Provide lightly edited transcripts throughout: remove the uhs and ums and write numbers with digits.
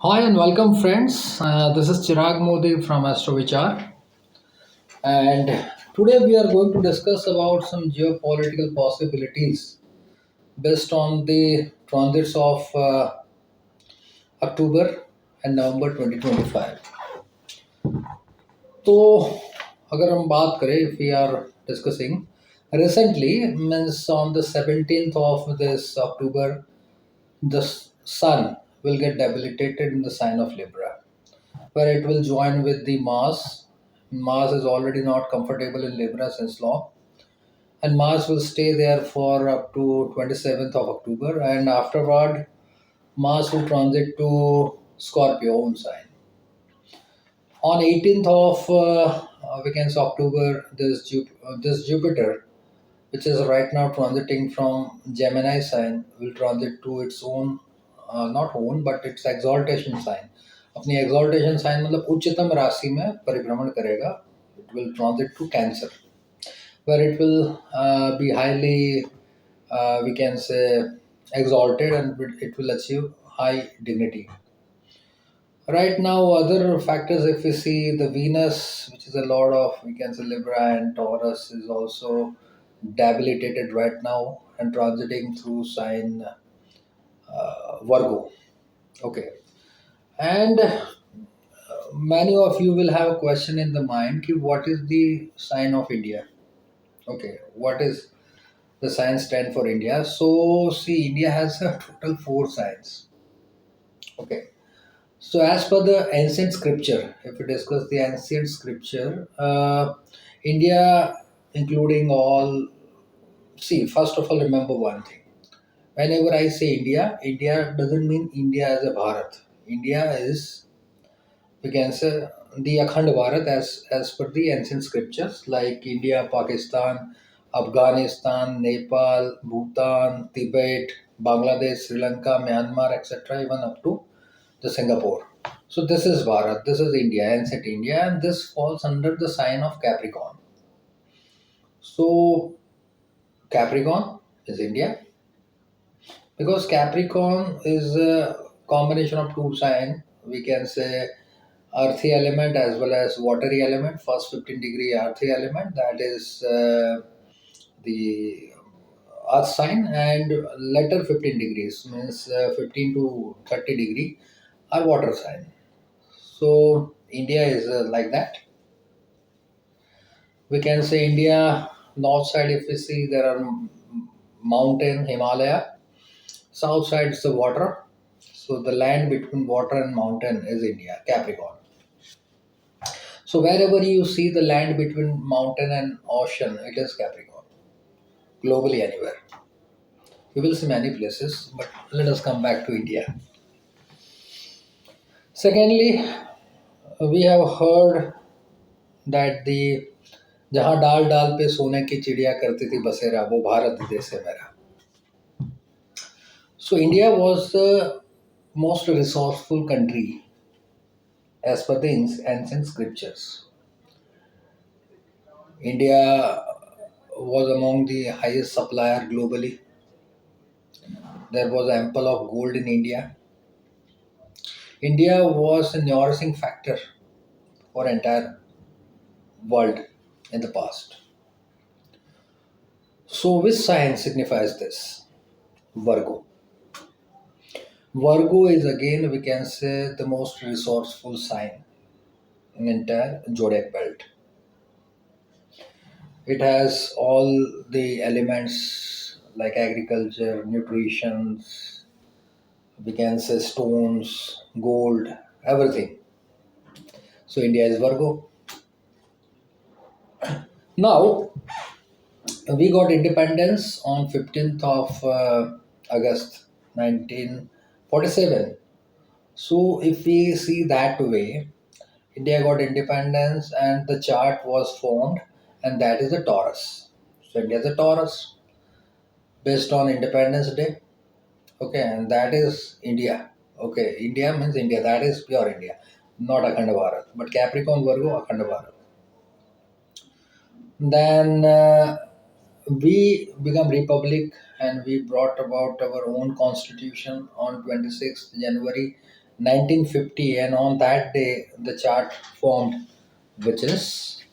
Hi and welcome, friends. This is Chirag Modi from Astrovichar, and today we are going to discuss about some geopolitical possibilities based on the transits of October and November 2025. तो अगर हम बात करें, if we are discussing recently, means on the 17th of this October, the sun will get debilitated in the sign of Libra, where it will join with the Mars. Mars is already not comfortable in Libra since long, and Mars will stay there for up to 27th of October, and afterward, Mars will transit to Scorpio own sign. On 18th of we can say October, this Jupiter, which is right now transiting from Gemini sign, will transit to its own, not own, but its exaltation sign. अपनी exaltation sign मतलब उच्चतम राशि में परिभ्रमण करेगा. It will transit to Cancer, where it will be highly, we can say, exalted, and it will achieve high dignity. Right now, other factors, if we see the Venus, which is a lord of, we can say, Libra and Taurus, is also debilitated right now and transiting through sign Virgo. Okay. And many of you will have a question in the mind, ki what is the sign of India? Okay. What is the sign stand for India? So, see, India has a total four signs. Okay. So, as per the ancient scripture, if we discuss the ancient scripture, India, including all, see, first of all, remember one thing. Whenever I say India, India doesn't mean India as a Bharat. India is, we can say, the Akhand Bharat as per the ancient scriptures like India, Pakistan, Afghanistan, Nepal, Bhutan, Tibet, Bangladesh, Sri Lanka, Myanmar, etc., even up to the Singapore. So this is Bharat, this is India, ancient India, and this falls under the sign of Capricorn. So Capricorn is India because Capricorn is a combination of two signs. We can say earthy element as well as watery element. First 15-degree earthy element, that is the earth sign, and later 15 degrees means 15 to 30 degree are water sign. So India is like that. We can say India north side, if we see, there are mountain Himalaya. South side is the water. So the land between water and mountain is India, Capricorn. So wherever you see the land between mountain and ocean, it is Capricorn. Globally anywhere. You will see many places, but let us come back to India. Secondly, we have heard that the जहाँ डाल डाल पे सोने की चिड़िया करती थी बसेरा, वो भारत देश है मेरा. So India was the most resourceful country as per the ancient scriptures. India was among the highest supplier globally. There was ample of gold in India. India was a nourishing factor for entire world in the past. So which sign signifies this? Virgo. Virgo is again, we can say, the most resourceful sign in entire zodiac belt. It has all the elements like agriculture, nutrition, we can say stones, gold, everything. So India is Virgo. Now we got independence on 15th of August 1947. So if we see that way, India got independence and the chart was formed, and that is a Taurus. So India is a Taurus based on Independence Day. Okay, and that is India. Okay, India means India. That is pure India, not Akhanda Bharat. But Capricorn, Virgo, Akhanda Bharat. Then we become republic and we brought about our own constitution on 26th January 1950, and on that day the chart formed, which is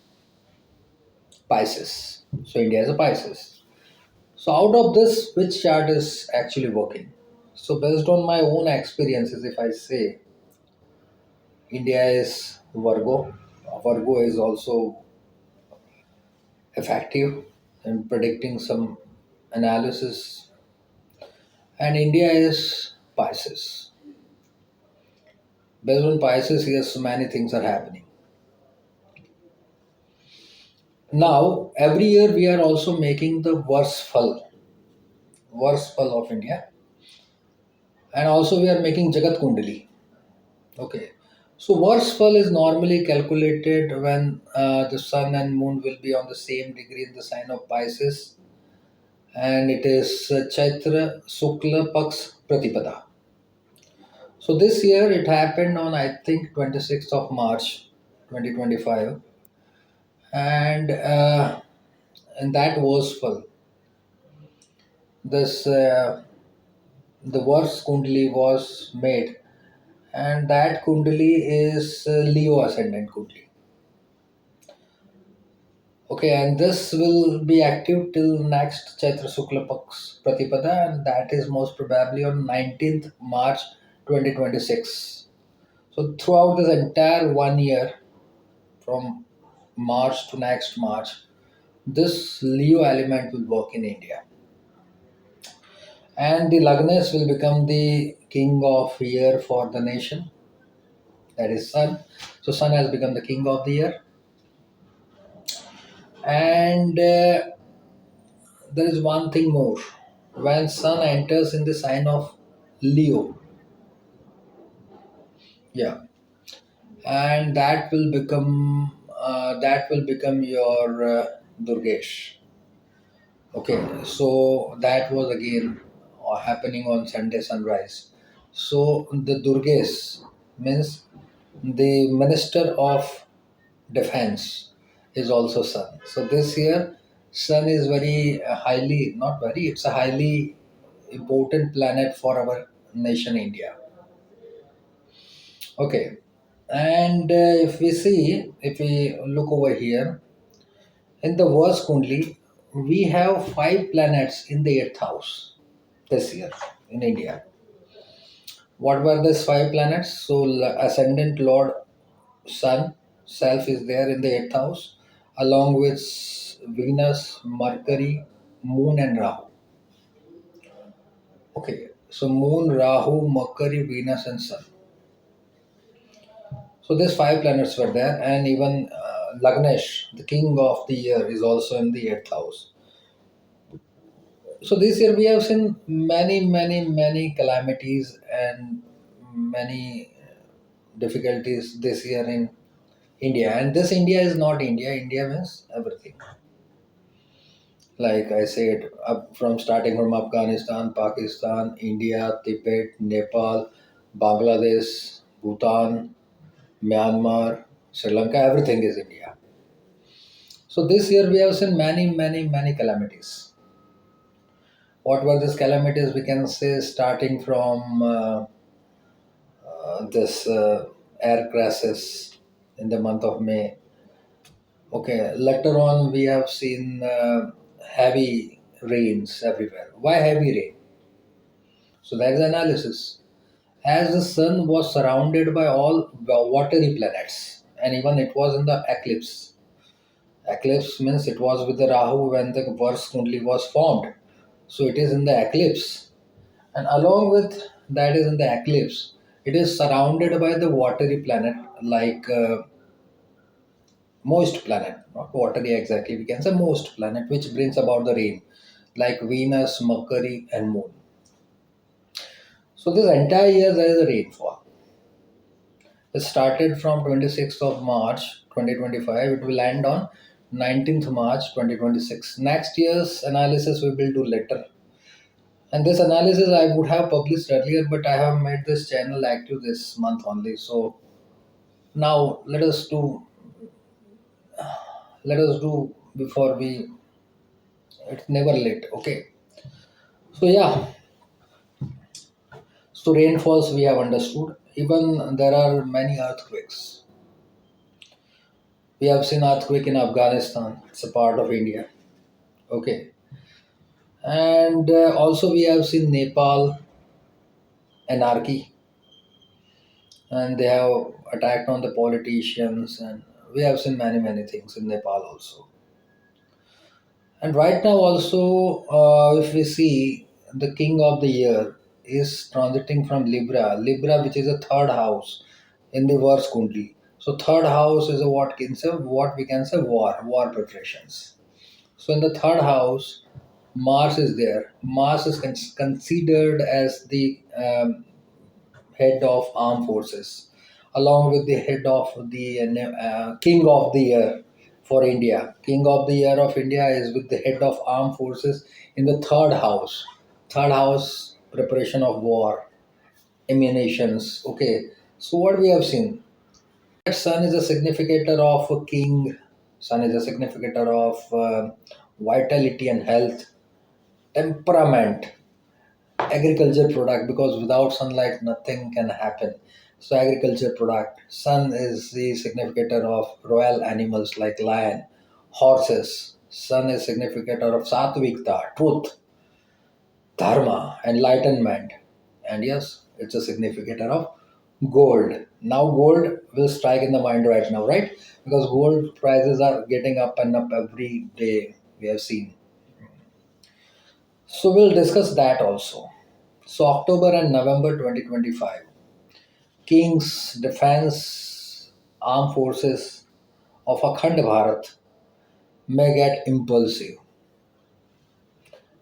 Pisces. So India is a Pisces. So out of this, which chart is actually working? So based on my own experiences, if I say India is Virgo, Virgo is also effective in predicting some analysis, and India is Pisces. Based on Pisces, yes, many things are happening. Now, every year we are also making the worst fall of India, and also we are making Jagat Kundali. Okay. So worst fall is normally calculated when the sun and moon will be on the same degree in the sign of Pisces, and it is Chaitra Sukla Paks Pratipada. So this year it happened on, I think, 26th of March 2025, and in that worst fall, this the worst Kundali was made, and that Kundali is Leo ascendant Kundali. Okay, and this will be active till next Chaitra Sukla Paks Pratipada, and that is most probably on 19th March 2026. So, throughout this entire 1 year, from March to next March, this Leo element will work in India. And the Lagnes will become the king of year for the nation, that is Sun. So, Sun has become the king of the year. And there is one thing more. When Sun enters in the sign of Leo, yeah, and that will become your Durgesh. Okay, so that was again happening on Sunday sunrise. So the Durgesh means the Minister of Defense is also Sun. So this year, Sun is very highly, not very, it's a highly important planet for our nation India. Okay, and if we look over here in the verse Kundli, we have five planets in the eighth house this year in India. What were these five planets? So, ascendant Lord Sun self is there in the eighth house, along with Venus, Mercury, Moon, and Rahu. Okay, so Moon, Rahu, Mercury, Venus, and Sun. So these five planets were there, and even Lagnesh, the king of the year, is also in the eighth house. So this year we have seen many, many, many calamities and many difficulties this year in India. And this India is not India. India means everything. Like I said, up from starting from Afghanistan, Pakistan, India, Tibet, Nepal, Bangladesh, Bhutan, Myanmar, Sri Lanka, everything is India. So this year we have seen many, many, many calamities. What were these calamities? We can say starting from this air crashes in the month of May. Okay, later on we have seen heavy rains everywhere. Why heavy rain? So that is analysis. As the sun was surrounded by all watery planets, and even it was in the eclipse. Eclipse means it was with the Rahu when the verse Kundli was formed. So it is in the eclipse, and along with that is in the eclipse, it is surrounded by the watery planet like moist planet, not watery exactly. We can say moist planet, which brings about the rain, like Venus, Mercury, and Moon. So this entire year there is a rainfall. It started from 26th of March 2025. It will end on 19th March 2026. Next year's analysis we will do later. And this analysis I would have published earlier, but I have made this channel active this month only. So now let us do before we. It's never late. Okay. So yeah, so rainfalls we have understood. Even there are many earthquakes. We have seen earthquake in Afghanistan. It's a part of India. Okay, and also we have seen Nepal anarchy, and they have attacked on the politicians, and we have seen many things in Nepal also. And right now also, if we see, the king of the year is transiting from Libra, which is a third house in the Vars Kundli. So third house is a what we can say war preparations. So in the third house, Mars is there. Mars is considered as the head of armed forces, along with the head of the king of the year for India. King of the year of India is with the head of armed forces in the third house. Third house, preparation of war, emanations. Okay, so what we have seen, that sun is a significator of a king. Sun is a significator of vitality and health, temperament, agriculture product, because without sunlight nothing can happen. So agriculture product, sun is the significator of royal animals like lion, horses. Sun is significator of satvikta, truth, dharma, enlightenment. And yes, it's a significator of gold. Now gold will strike in the mind right now, right? Because gold prices are getting up and up every day, we have seen. So we'll discuss that also. So October and November 2025, King's Defense Armed Forces of Akhand Bharat may get impulsive.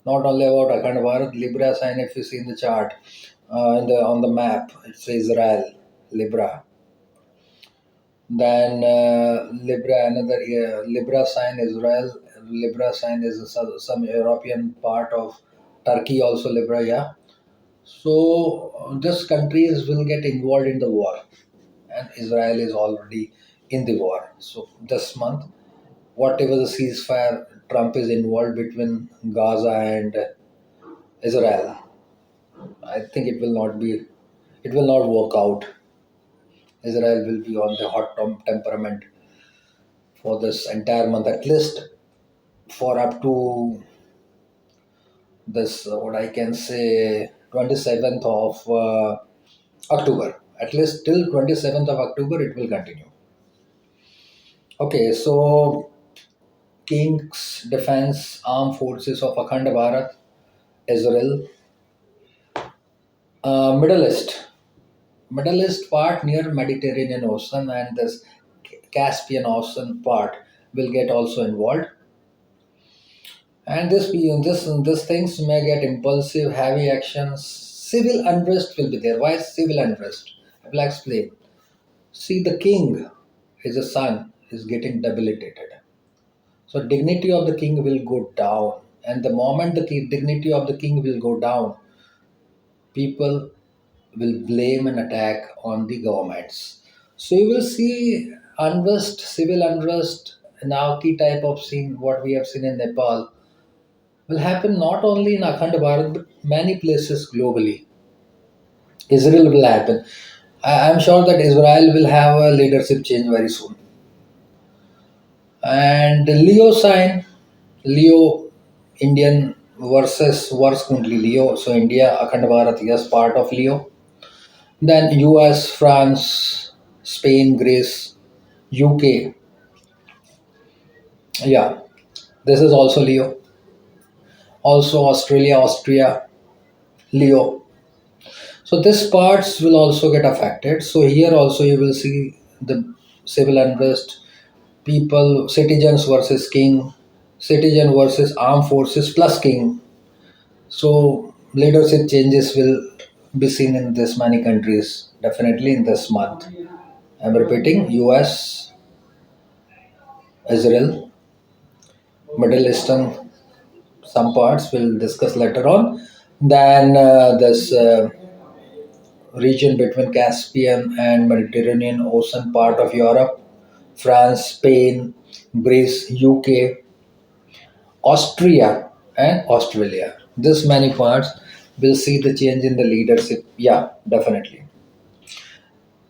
Not only about Akhand Bharat, Libra sign, if you see in the chart, on the map, it's Israel, Libra. Then Libra, another Libra sign, Israel. Libra sign is some European part of Turkey, also Libra, yeah. So these countries will get involved in the war, and Israel is already in the war. So this month, whatever the ceasefire Trump is involved between Gaza and Israel, I think it will not work out. Israel will be on the hot temperament for this entire month, at least for up to this what I can say 27th of October. At least till 27th of October, it will continue. Okay, so King's Defense Armed Forces of Akhand Bharat, Israel, Middle East, Middle East part near Mediterranean Ocean and this Caspian Ocean part will get also involved. And this things may get impulsive, heavy actions. Civil unrest will be there. Why civil unrest? I will explain. See, the king, his son, is getting debilitated. So dignity of the king will go down, and the moment the dignity of the king will go down, people will blame and attack on the governments. So you will see unrest, civil unrest, anarchy type of scene, what we have seen in Nepal, will happen not only in Akhand Bharat but many places globally. Israel will happen. I'm sure that Israel will have a leadership change very soon. And Leo sign, Leo, Indian versus Wars Kundli Leo. So India, Akhand Bharat, yes, part of Leo. Then US, France, Spain, Greece, UK. Yeah, this is also Leo. Also Australia, Austria, Leo. So these parts will also get affected. So here also you will see the civil unrest, people, citizens versus king, citizen versus armed forces plus king. So leadership changes will be seen in this many countries, definitely in this month. I'm repeating: US, Israel, Middle Eastern, some parts we'll discuss later on. Then this region between Caspian and Mediterranean Ocean part of Europe, France, Spain, Greece, UK, Austria, and Australia. This many parts will see the change in the leadership. Yeah, definitely.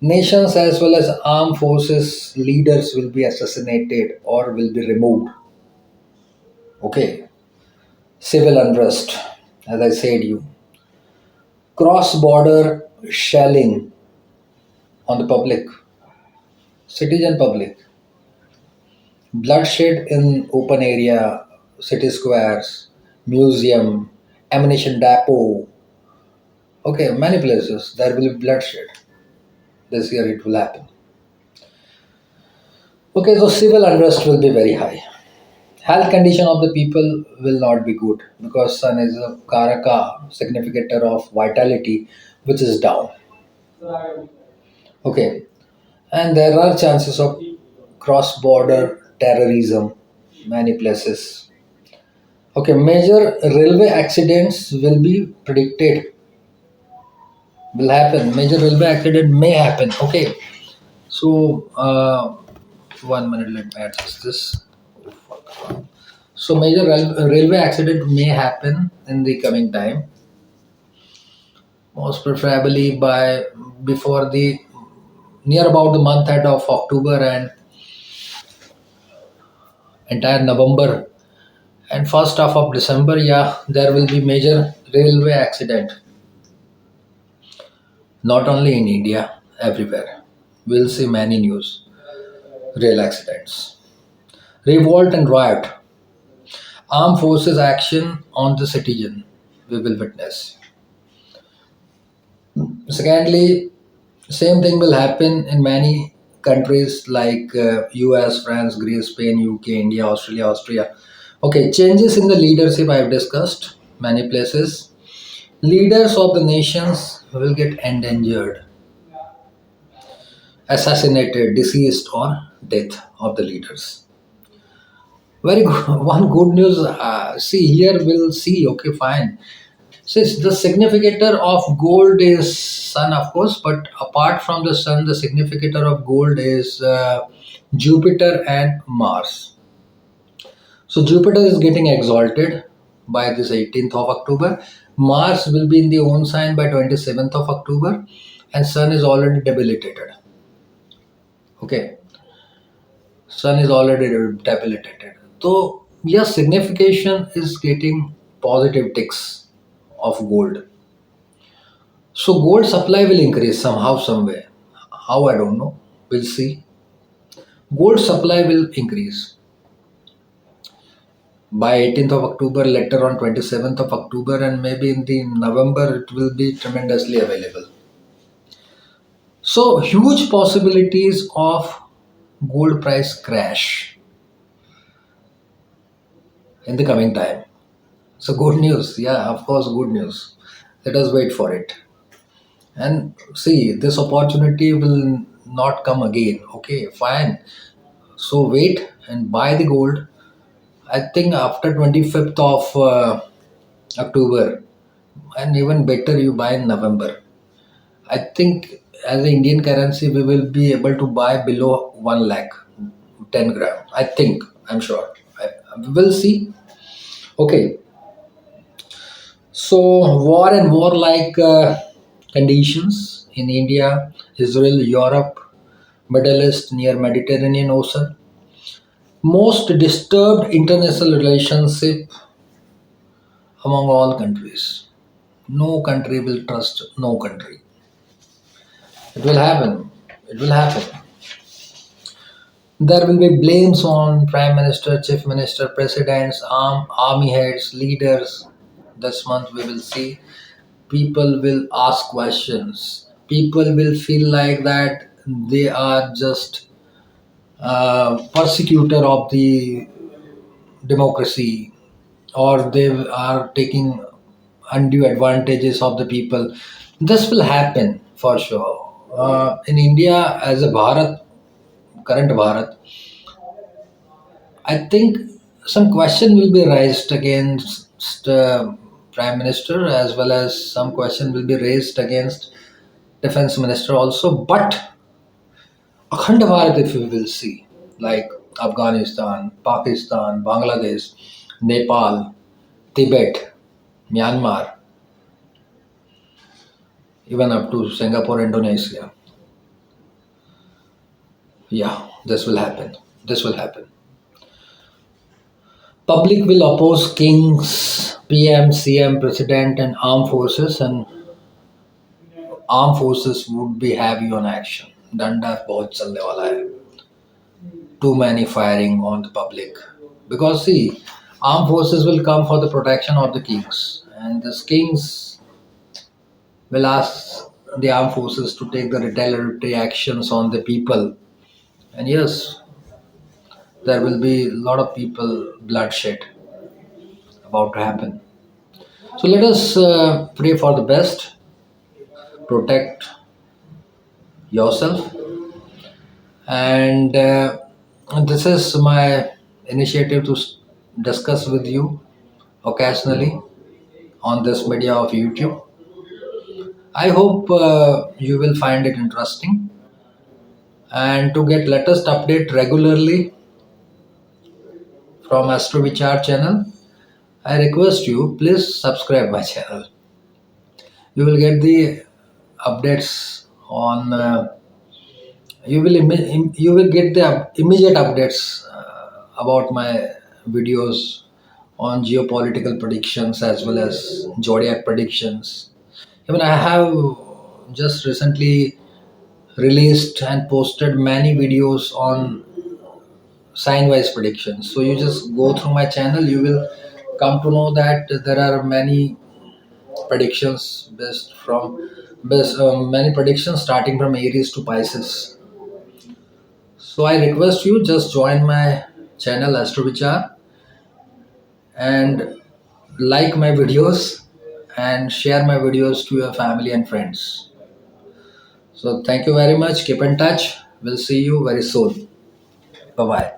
Nations as well as armed forces leaders will be assassinated or will be removed. Okay, civil unrest, as I said you, cross-border shelling on the public, citizen public, bloodshed in open area, city squares, museum, ammunition depot. Okay, many places there will be bloodshed. This year it will happen. Okay, so civil unrest will be very high. Health condition of the people will not be good because sun is a karaka significator of vitality, which is down. Okay, and there are chances of cross-border terrorism, many places. Okay, major railway accidents will be predicted, will happen. Major railway accident may happen. Okay, so 1 minute, let me adjust this. So major railway accident may happen in the coming time, most preferably by before the near about the month end of October and entire November and first half of December. Yeah, there will be major railway accident, not only in India, everywhere. We'll see many news rail accidents. Revolt and riot, armed forces action on the citizen. We will witness. Secondly, same thing will happen in many countries like US, France, Greece, Spain, UK, India, Australia, Austria. Okay, changes in the leadership I've discussed many places. Leaders of the nations will get endangered, assassinated, deceased, or death of the leaders. Very good. One good news. See here, we'll see. Okay, fine. Since the significator of gold is sun, of course, but apart from the sun, the significator of gold is Jupiter and Mars. So Jupiter is getting exalted by this 18th of October. Mars will be in the own sign by 27th of October, and Sun is already debilitated. Okay, Sun is already debilitated. So yes, signification is getting positive ticks of gold. So gold supply will increase somehow, somewhere. How I don't know. We'll see. Gold supply will increase by 18th of October, later on 27th of October, and maybe in the November it will be tremendously available. So huge possibilities of gold price crash in the coming time. So good news, yeah, of course, good news. Let us wait for it. And see, this opportunity will not come again. Okay, fine. So wait and buy the gold. I think after 25th of October, and even better, you buy in November. I think as the Indian currency, we will be able to buy below 1 lakh, 10 gram. I think, I'm sure. We will see. Okay, so war and war-like conditions in India, Israel, Europe, Middle East, near Mediterranean Ocean. Most disturbed international relationship among all countries. No country will trust no country. It will happen. It will happen. There will be blames on prime minister, chief minister, presidents, army heads, leaders. This month we will see. People will ask questions. People will feel like that they are just persecutor of the democracy, or they are taking undue advantages of the people. This will happen for sure. In India, as a Bharat, current Bharat, I think some question will be raised against Prime Minister, as well as some question will be raised against Defense Minister also. But Akhand Bharat, if you will see, like Afghanistan, Pakistan, Bangladesh, Nepal, Tibet, Myanmar, even up to Singapore, Indonesia. Yeah, this will happen. This will happen. Public will oppose kings, PM, CM, president, and armed forces, and armed forces would be heavy on action. डंडा बहुत चलने वाला है. Too many firing on the public, because see, armed forces will come for the protection of the kings, and these kings will ask the armed forces to take the retaliatory actions on the people. And yes, there will be a lot of people bloodshed about to happen. So let us pray for the best, protect yourself, and this is my initiative to discuss with you occasionally on this media of YouTube. I hope you will find it interesting, and to get latest update regularly from Astrovichar channel, I request you please subscribe my channel. You will get the updates on. You will get the immediate updates about my videos on geopolitical predictions as well as zodiac predictions. Even I have just recently released and posted many videos on sign wise predictions. So you just go through my channel, you will come to know that there are many predictions many predictions starting from Aries to Pisces. So I request you just join my channel Astrovichar and like my videos and share my videos to your family and friends. So thank you very much. Keep in touch. We'll see you very soon. Bye bye.